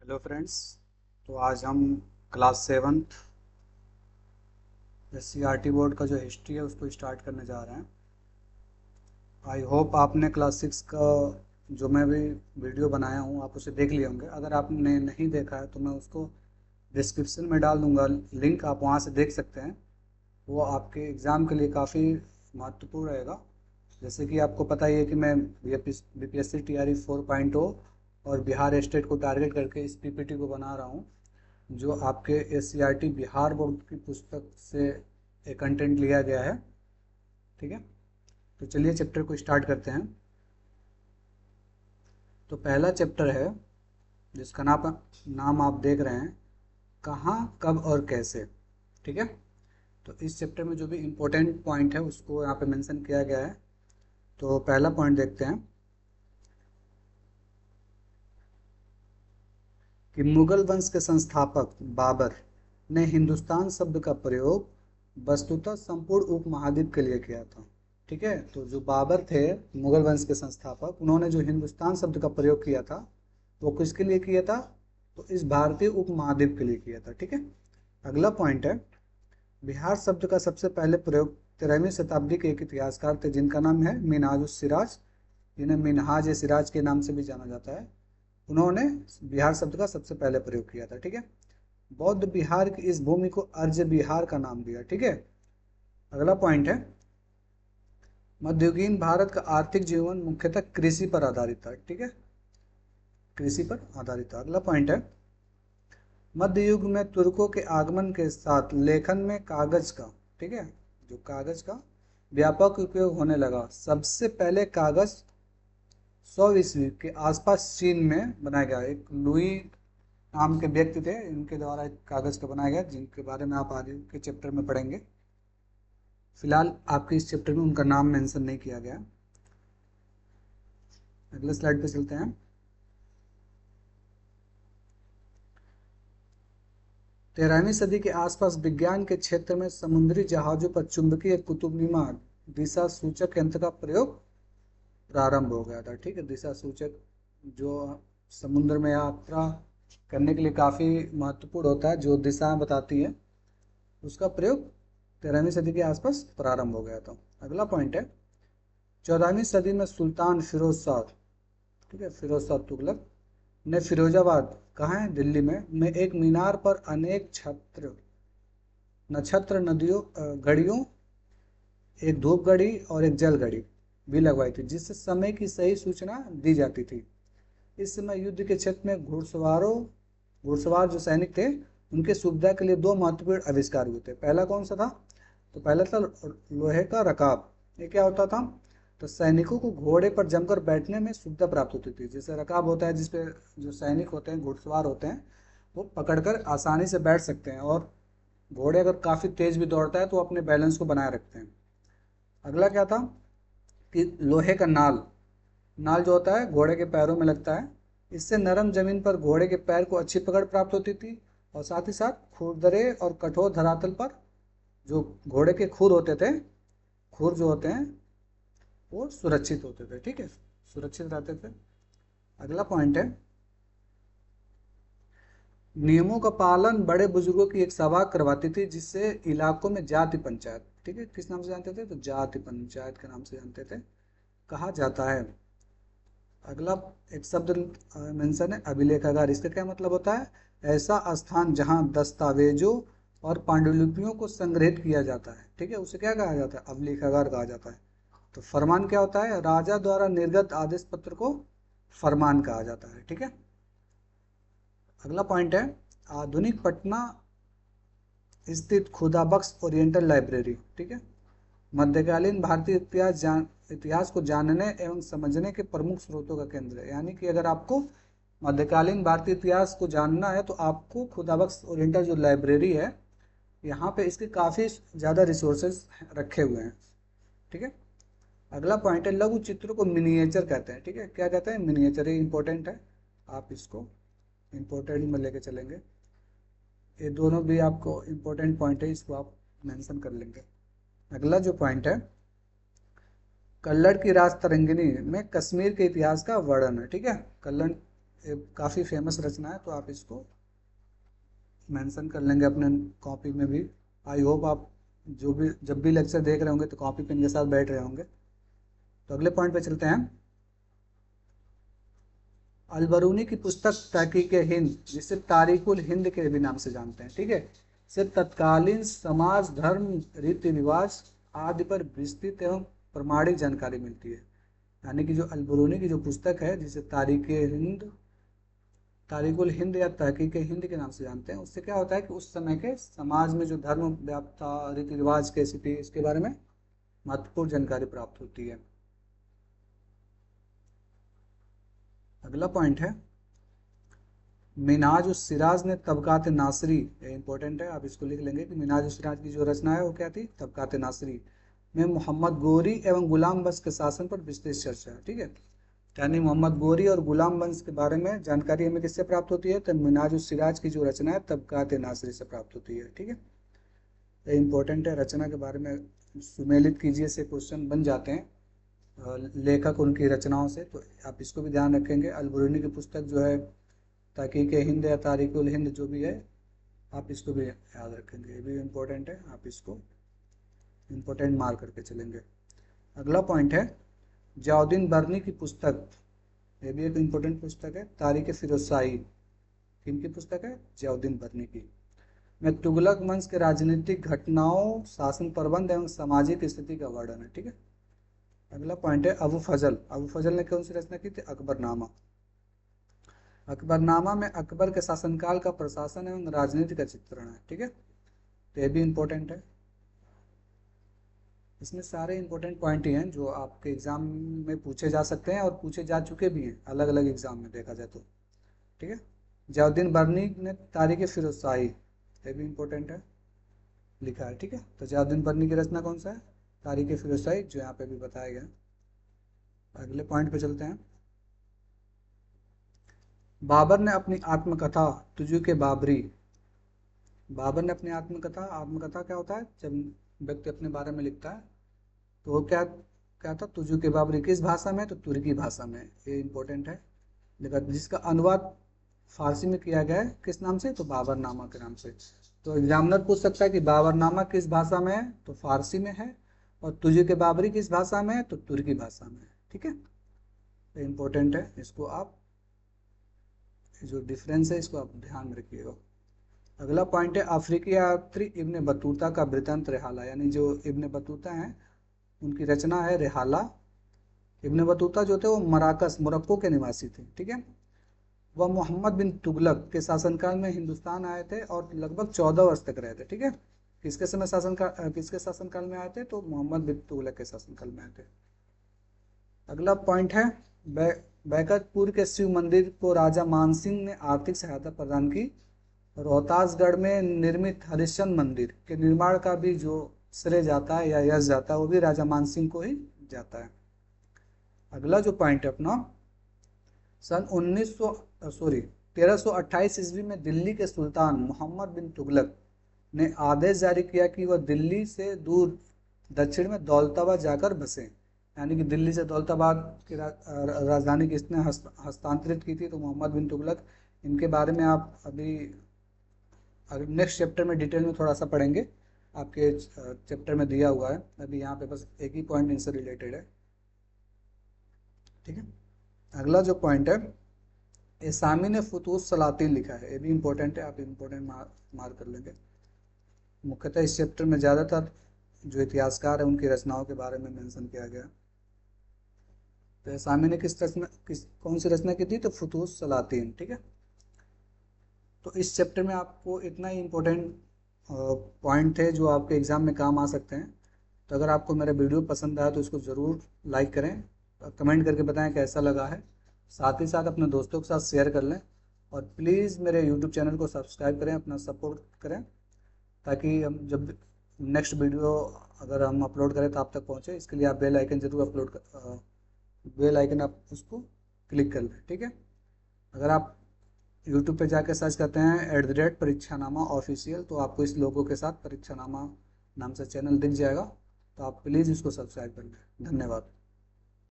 Hello friends. तो आज हम क्लास सेवन्थ SCRT बोर्ड का जो हिस्ट्री है उसको स्टार्ट करने जा रहे हैं। आई होप आपने क्लास सिक्स का जो मैं भी वीडियो बनाया हूँ आप उसे देख लिए होंगे। अगर आपने नहीं देखा है तो मैं उसको डिस्क्रिप्शन में डाल दूँगा लिंक, आप वहाँ से देख सकते हैं। वो आपके एग्ज़ाम के लिए काफ़ी महत्वपूर्ण रहेगा। जैसे कि आपको पता ही है कि मैं BPSC TRE 4.0 और बिहार स्टेट को टारगेट करके इस PPT को बना रहा हूँ, जो आपके SCRT बिहार बोर्ड की पुस्तक से एक कंटेंट लिया गया है। ठीक है, तो चलिए चैप्टर को स्टार्ट करते हैं। तो पहला चैप्टर है जिसका नाम आप देख रहे हैं, कहाँ कब और कैसे। ठीक है, तो इस चैप्टर में जो भी इम्पोर्टेंट पॉइंट है उसको यहाँ पे मेंशन किया गया है। तो पहला पॉइंट देखते हैं कि मुगल वंश के संस्थापक बाबर ने हिंदुस्तान शब्द का प्रयोग वस्तुतः संपूर्ण उपमहाद्वीप के लिए किया था। ठीक है, तो जो बाबर थे मुगल वंश के संस्थापक, उन्होंने जो हिंदुस्तान शब्द का प्रयोग किया था वो किसके लिए किया था? तो इस भारतीय उपमहाद्वीप के लिए किया था। ठीक है, अगला पॉइंट है, बिहार शब्द का सबसे पहले प्रयोग 13वीं शताब्दी के एक इतिहासकार थे जिनका नाम है मिनहाज उस सिराज, जिन्हें मिनहाज ए सिराज के नाम से भी जाना जाता है। उन्होंने बिहार शब्द का सबसे पहले प्रयोग किया था। ठीक है, बौद्ध बिहार की इस भूमि को अर्ज बिहार का नाम दिया। ठीक है, अगला पॉइंट है, मध्ययुगीन भारत का आर्थिक जीवन मुख्यतः कृषि पर आधारित था। ठीक है, कृषि पर आधारित था। अगला पॉइंट है, मध्य युग में तुर्कों के आगमन के साथ लेखन में कागज का, ठीक है, जो कागज का व्यापक उपयोग होने लगा। सबसे पहले कागज 100 ईस्वी के आसपास चीन में बनाया गया। एक लुई नाम के व्यक्ति थे, इनके द्वारा एक कागज का बनाया गया जिनके बारे में आप आगे के चैप्टर में पढ़ेंगे। फिलहाल आपके इस चैप्टर में उनका नाम मेंशन नहीं किया गया। अगले स्लाइड पे चलते हैं। 13वीं सदी के आसपास विज्ञान के क्षेत्र में समुद्री जहाजों पर चुंबकीय कुतुबनुमा दिशा सूचक यंत्र का प्रयोग प्रारंभ हो गया था। ठीक है, दिशा सूचक जो समुद्र में यात्रा करने के लिए काफ़ी महत्वपूर्ण होता है, जो दिशा बताती है, उसका प्रयोग 13वीं सदी के आसपास प्रारंभ हो गया था। अगला पॉइंट है, 14वीं सदी में सुल्तान फिरोज शाह, ठीक है, फिरोज शाह तुगलक ने फिरोजाबाद, कहाँ है, दिल्ली में एक मीनार पर अनेक छत्र नक्षत्र नदियों घड़ियों, एक धूप घड़ी और एक जल घड़ी भी लगवाई थी जिससे समय की सही सूचना दी जाती थी। इस समय युद्ध के क्षेत्र में घुड़सवार जो सैनिक थे उनके सुविधा के लिए दो महत्वपूर्ण आविष्कार हुए थे। पहला कौन सा था? तो पहला था लोहे का रकाब। ये क्या होता था? तो सैनिकों को घोड़े पर जमकर बैठने में सुविधा प्राप्त होती थी। जैसे रकाब होता है जिसपे जो सैनिक होते हैं, घुड़सवार होते हैं, वो पकड़कर आसानी से बैठ सकते हैं, और घोड़े अगर काफ़ी तेज भी दौड़ता है तो अपने बैलेंस को बनाए रखते हैं। अगला क्या था कि लोहे का नाल, नाल जो होता है घोड़े के पैरों में लगता है। इससे नरम जमीन पर घोड़े के पैर को अच्छी पकड़ प्राप्त होती थी, और साथ ही साथ खुरदरे और कठोर धरातल पर जो घोड़े के खुर होते थे, खुर जो होते हैं वो सुरक्षित होते थे। ठीक है, सुरक्षित रहते थे। अगला पॉइंट है, नियमों का पालन बड़े बुजुर्गों की एक सभा करवाती थी जिससे इलाकों में जाति पंचायत, ठीक है, किस नाम से जानते थे? तो जाति पंचायत के नाम से जानते थे, कहा जाता है। अगला एक शब्द मेंशन है, अभिलेखागार। इसका क्या मतलब होता है? ऐसा स्थान जहां दस्तावेजों और पांडुलिपियों को संग्रहित किया जाता है। ठीक है, उसे क्या कहा जाता है? अभिलेखागार कहा जाता है। तो फरमान क्या होता है? राजा द्वारा निर्गत आदेश पत्र को फरमान कहा जाता है। ठीक है, अगला पॉइंट है, आधुनिक पटना स्थित खुदा बख्श ओरिएंटल लाइब्रेरी। ठीक है, मध्यकालीन भारतीय इतिहास को जानने एवं समझने के प्रमुख स्रोतों का केंद्र है। यानी कि अगर आपको मध्यकालीन भारतीय इतिहास को जानना है तो आपको खुदा बख्श ओरिएंटल जो लाइब्रेरी है, यहाँ पे इसके काफ़ी ज़्यादा रिसोर्सेज रखे हुए हैं। ठीक है, अगला पॉइंट है, लघु चित्र को मिनिएचर कहते हैं। ठीक है, क्या कहते हैं? मिनिएचर। ये इंपॉर्टेंट है, आप इसको इम्पोर्टेंट में लेके चलेंगे। ये दोनों भी आपको इम्पोर्टेंट पॉइंट है, इसको आप मेंशन कर लेंगे। अगला जो पॉइंट है, कल्लड़ की राज तरंगिणी में कश्मीर के इतिहास का वर्णन है। ठीक है, कल्लड़ काफ़ी फेमस रचना है, तो आप इसको मेंशन कर लेंगे अपने कॉपी में भी। आई होप आप जो भी जब भी लेक्चर देख रहे होंगे तो कॉपी पेन के साथ बैठ रहे होंगे। तो अगले पॉइंट पे चलते हैं। अलबरूनी की पुस्तक तहकीक हिंद, जिसे तारीकुल हिंद के भी नाम से जानते हैं, ठीक है, से तत्कालीन समाज, धर्म, रीति रिवाज आदि पर विस्तृत एवं प्रमाणिक जानकारी मिलती है। यानी कि जो अलबरूनी की जो पुस्तक है, जिसे तारीकुल हिंद या तहकीक हिंद के नाम से जानते हैं, उससे क्या होता है कि उस समय के समाज में जो धर्म व्याप्त था, रीति रिवाज कैसी थी, इसके बारे में महत्वपूर्ण जानकारी प्राप्त होती है। अगला पॉइंट है, मिनाज उस सिराज ने तबकात नासरी, ये इंपॉर्टेंट है, आप इसको लिख लेंगे कि मिनाज उस सिराज की जो रचना है वो क्या थी, तबकात नासरी में मोहम्मद गोरी एवं गुलाम बख्श के शासन पर विस्तृत चर्चा है, ठीक है। यानी मोहम्मद गोरी और गुलाम वंश के बारे में जानकारी हमें किससे प्राप्त होती है, तो मिनाज उस सिराज की जो रचना है तबकात नासरी से प्राप्त होती है, ठीक है। ये इंपॉर्टेंट है, रचना के बारे में सुमेलित कीजिए से क्वेश्चन बन जाते हैं लेखक उनकी रचनाओं से, तो आप इसको भी ध्यान रखेंगे। अलबरूनी की पुस्तक जो है तहकीक हिंद या तारीकुल हिंद जो भी है, आप इसको भी याद रखेंगे, ये भी इम्पोर्टेंट है, आप इसको इम्पोर्टेंट मार्क करके चलेंगे। अगला पॉइंट है, जियाउद्दीन बर्नी की पुस्तक, ये भी एक इम्पोर्टेंट पुस्तक है, तारीख फिरोजशाही, किनकी पुस्तक है, जियाउद्दीन बर्नी की, में तुगलक वंश के राजनीतिक घटनाओं, शासन प्रबंध एवं सामाजिक स्थिति का वर्णन है, ठीक है। अगला पॉइंट है, अबू फजल ने कौन सी रचना की थी, अकबरनामा। अकबरनामा में अकबर के शासनकाल का प्रशासन एवं राजनीति का चित्रण है, ठीक है, तो ये भी इम्पोर्टेंट है। इसमें सारे इंपॉर्टेंट पॉइंट ही हैं जो आपके एग्जाम में पूछे जा सकते हैं और पूछे जा चुके भी हैं अलग अलग एग्जाम में देखा जाए तो, ठीक है। जियाउद्दीन बर्नी ने तारीख फिरोजशाही, ये भी इम्पोर्टेंट है, लिखा है, ठीक है। तो जियाउद्दीन बर्नी की रचना कौन सा है, तारीख फिरोजशाही, जो यहाँ पे भी बताया गया। अगले पॉइंट पे चलते हैं। बाबर ने अपनी आत्मकथा तुझू के बाबरी, बाबर ने अपनी आत्मकथा क्या होता है, जब व्यक्ति अपने बारे में लिखता है तो वो क्या क्या था, तुझू के बाबरी, किस भाषा में, तो तुर्की भाषा में, ये इंपॉर्टेंट है, लेकिन जिसका अनुवाद फारसी में किया गया है किस नाम से, तो बाबरनामा के नाम से। तो एग्जामिनर पूछ सकता है कि बाबरनामा किस भाषा में है, तो फारसी में है, और तुझू के बाबरी किस भाषा में है, तो तुर्की भाषा में है, ठीक है, तो इम्पोर्टेंट है, इसको आप जो डिफरेंस है इसको आप ध्यान में रखिएगा। अगला पॉइंट है, अफ्रीकी यात्री इब्न बतूता का वृत्तांत रिहाला, यानी जो इब्न बतूता हैं उनकी रचना है रिहाला। इब्न बतूता जो थे वो मराकस, मोरक्को के निवासी थे, ठीक है। वह मोहम्मद बिन तुगलक के शासनकाल में हिंदुस्तान आए थे और लगभग 14 वर्ष तक रहे थे, ठीक है। किसके शासनकाल में आए थे, तो मोहम्मद बिन तुगलक के शासनकाल में आए थे। अगला पॉइंट है, बैकतपुर के शिव मंदिर को राजा मानसिंह ने आर्थिक सहायता प्रदान की। रोहतासगढ़ में निर्मित हरिश्चंद्र मंदिर के निर्माण का भी जो श्रेय जाता है या यश जाता है वो भी राजा मानसिंह को ही जाता है। अगला जो पॉइंट है अपना, सन 1328 ईस्वी में दिल्ली के सुल्तान मोहम्मद बिन तुगलक ने आदेश जारी किया कि वह दिल्ली से दूर दक्षिण में दौलताबाद जाकर बसे, यानी कि दिल्ली से दौलताबाद की राजधानी किसने हस्तांतरित की थी, तो मोहम्मद बिन तुगलक। इनके बारे में आप अभी नेक्स्ट चैप्टर में डिटेल में थोड़ा सा पढ़ेंगे, आपके चैप्टर में दिया हुआ है, अभी यहाँ पे बस एक ही पॉइंट इनसे रिलेटेड है, ठीक है। अगला जो पॉइंट है, इसामी ने फुतूस सलातीन लिखा है, ये भी इंपॉर्टेंट है, आप इंपॉर्टेंट मार कर लेंगे। मुख्यतः इस चैप्टर में ज़्यादातर जो इतिहासकार है उनकी रचनाओं के बारे में मेंशन किया गया। तो इसामी ने कौन सी रचना की थी, तो फुतूस सलातीन, ठीक है। तो इस चैप्टर में आपको इतना ही इम्पोर्टेंट पॉइंट थे जो आपके एग्ज़ाम में काम आ सकते हैं। तो अगर आपको मेरा वीडियो पसंद आया तो इसको ज़रूर लाइक करें, कमेंट करके बताएं कैसा लगा है, साथ ही साथ अपने दोस्तों के साथ शेयर कर लें, और प्लीज़ मेरे यूट्यूब चैनल को सब्सक्राइब करें, अपना सपोर्ट करें, ताकि हम जब नेक्स्ट वीडियो अगर हम अपलोड करें तो आप तक पहुँचे। इसके लिए आप बेल आइकन जरूर बेल आइकन आप उसको क्लिक कर लें, ठीक है। अगर आप यूट्यूब पे जाके सर्च करते हैं @परीक्षानामा ऑफिशियल, तो आपको इस लोगों के साथ परीक्षानामा नाम से चैनल दिख जाएगा, तो आप प्लीज़ इसको सब्सक्राइब कर लें। धन्यवाद।